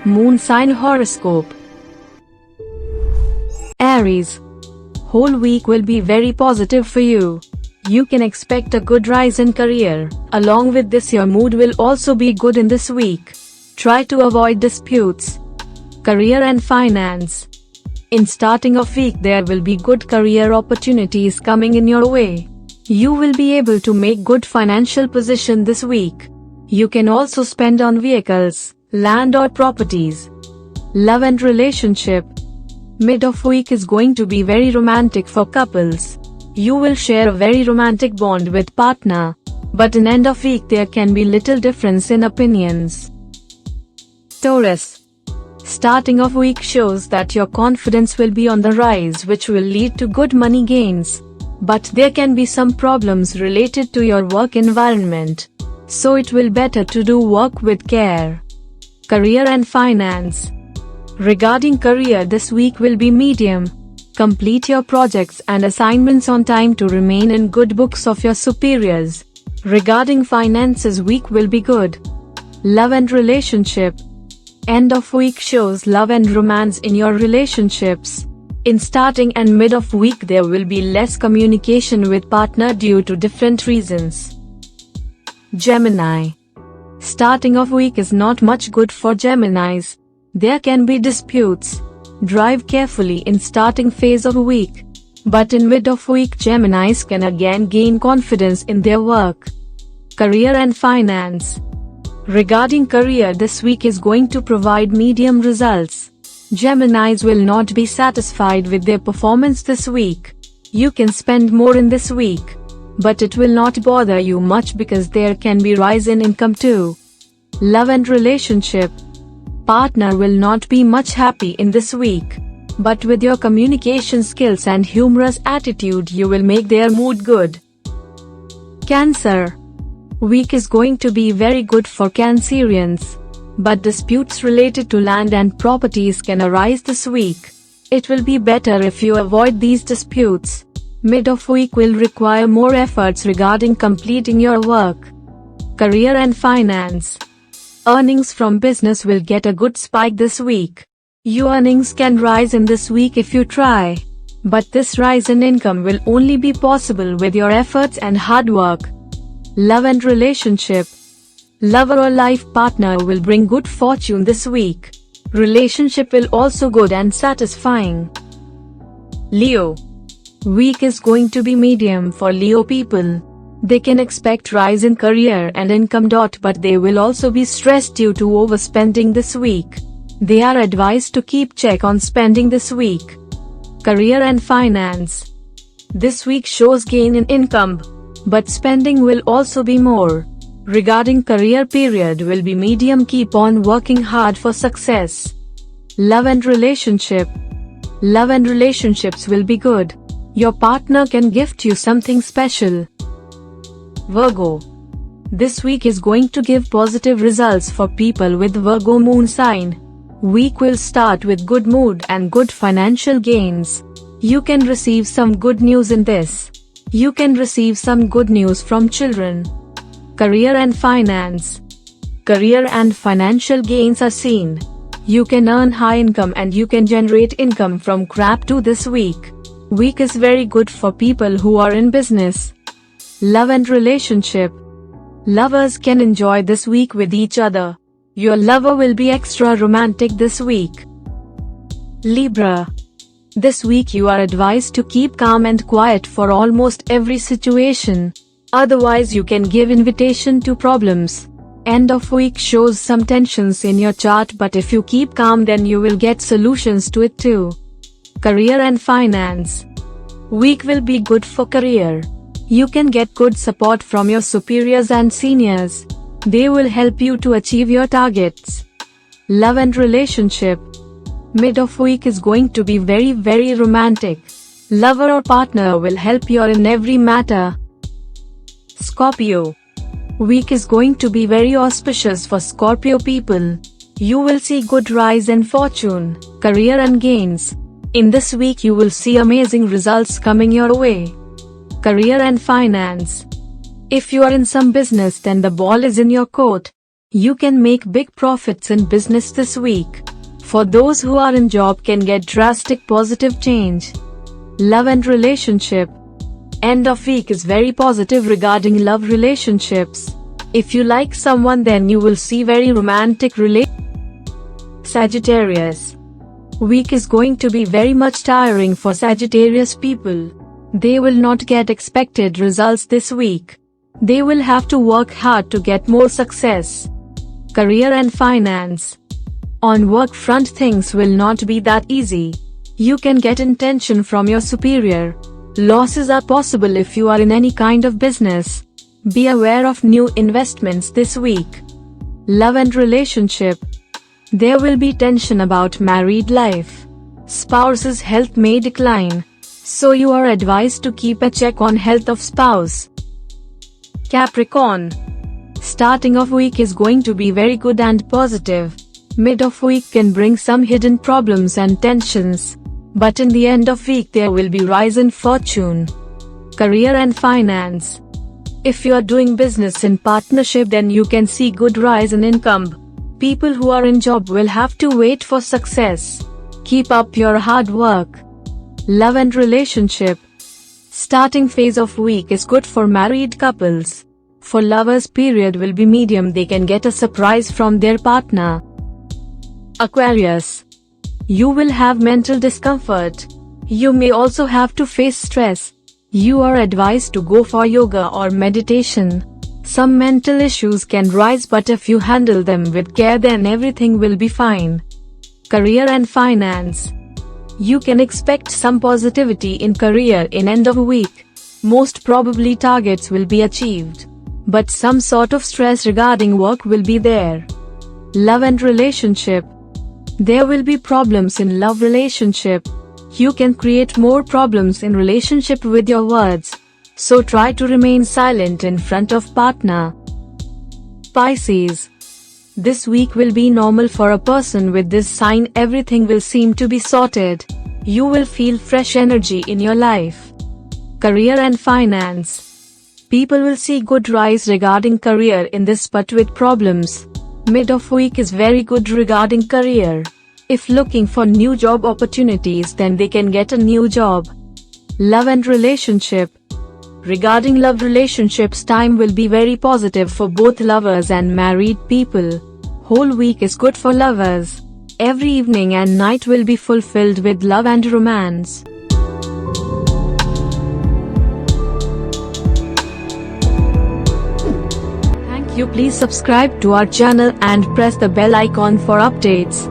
Moon sign horoscope. Aries. Whole week will be very positive for you. You can expect a good rise in career. Along with this, your mood will also be good in this week. Try to avoid disputes. Career and finance. In starting of week, there will be good career opportunities coming in your way. You will be able to make good financial position this week. You can also spend on vehicles, land or properties. Love and relationship. Mid of week is going to be very romantic for couples. You will share a very romantic bond with partner. But in end of week there can be little difference in opinions. Taurus. Starting of week shows that your confidence will be on the rise, which will lead to good money gains. But there can be some problems related to your work environment. So it will better to do work with care. Career and finance. Regarding career, this week will be medium. Complete your projects and assignments on time to remain in good books of your superiors. Regarding finances, week will be good. Love and relationship. End of week shows love and romance in your relationships. In starting and mid of week there will be less communication with partner due to different reasons. Gemini. Starting of week is not much good for Geminis. There can be disputes. Drive carefully in starting phase of week. But in mid of week Geminis can again gain confidence in their work. Career and finance. Regarding career, this week is going to provide medium results. Geminis will not be satisfied with their performance this week. You can spend more in this week. But it will not bother you much because there can be rise in income too. Love and relationship. Partner will not be much happy in this week. But with your communication skills and humorous attitude you will make their mood good. Cancer. Week is going to be very good for Cancerians. But disputes related to land and properties can arise this week. It will be better if you avoid these disputes. Mid of week will require more efforts regarding completing your work. Career and finance. Earnings from business will get a good spike this week. Your earnings can rise in this week if you try. But this rise in income will only be possible with your efforts and hard work. Love and relationship. Lover or life partner will bring good fortune this week. Relationship will also good and satisfying. Leo. Week is going to be medium for Leo people. They can expect rise in career and income. But they will also be stressed due to overspending this week. They are advised to keep check on spending this week. Career and finance. This week shows gain in income. But spending will also be more. Regarding career, period will be medium. Keep on working hard for success. Love and relationship. Love and relationships will be good. Your partner can gift you something special. Virgo. This week is going to give positive results for people with Virgo moon sign. Week will start with good mood and good financial gains. You can receive some good news in this. You can receive some good news from children. Career and finance. Career and financial gains are seen. You can earn high income and you can generate income from crap too this week. Week is very good for people who are in business. Love and relationship. Lovers can enjoy this week with each other. Your lover will be extra romantic this week. Libra. This week you are advised to keep calm and quiet for almost every situation. Otherwise you can give invitation to problems. End of week shows some tensions in your chart, but if you keep calm then you will get solutions to it too. Career and finance. Week will be good for career. You can get good support from your superiors and seniors. They will help you to achieve your targets. Love and relationship. Mid of week is going to be very romantic. Lover or partner will help you in every matter. Scorpio. Week is going to be very auspicious for Scorpio people. You will see good rise in fortune, career and gains. In this week you will see amazing results coming your way. Career and finance. If you are in some business then the ball is in your court. You can make big profits in business this week. For those who are in job can get drastic positive change. Love and relationship. End of week is very positive regarding love relationships. If you like someone, then you will see very romantic Sagittarius. Week is going to be very much tiring for Sagittarius people. They will not get expected results this week. They will have to work hard to get more success. Career and finance. On work front, things will not be that easy. You can get attention from your superior. Losses are possible if you are in any kind of business. Be aware of new investments this week. Love and relationship. There will be tension about married life. Spouse's health may decline, so you are advised to keep a check on health of spouse. Capricorn. Starting of week is going to be very good and positive. Mid of week can bring some hidden problems and tensions, but in the end of week there will be rise in fortune. Career and finance. If you are doing business in partnership, then you can see good rise in income. People who are in job will have to wait for success. Keep up your hard work. Love and relationship. Starting phase of week is good for married couples. For lovers, period will be medium. They can get a surprise from their partner. Aquarius. You will have mental discomfort. You may also have to face stress. You are advised to go for yoga or meditation. Some mental issues can rise, but if you handle them with care, then everything will be fine. Career and finance. You can expect some positivity in career in end of week. Most probably targets will be achieved, but some sort of stress regarding work will be there. Love and relationship. There will be problems in love relationship. You can create more problems in relationship with your words, so try to remain silent in front of partner. Pisces. This week will be normal for a person with this sign. Everything will seem to be sorted. You will feel fresh energy in your life. Career and finance. People will see good rise regarding career in this, but with problems. Mid of week is very good regarding career. If looking for new job opportunities, then they can get a new job. Love and relationship. Regarding love relationships, time will be very positive for both lovers and married people. Whole week is good for lovers. Every evening and night will be fulfilled with love and romance. Thank you. Please subscribe to our channel and press the bell icon for updates.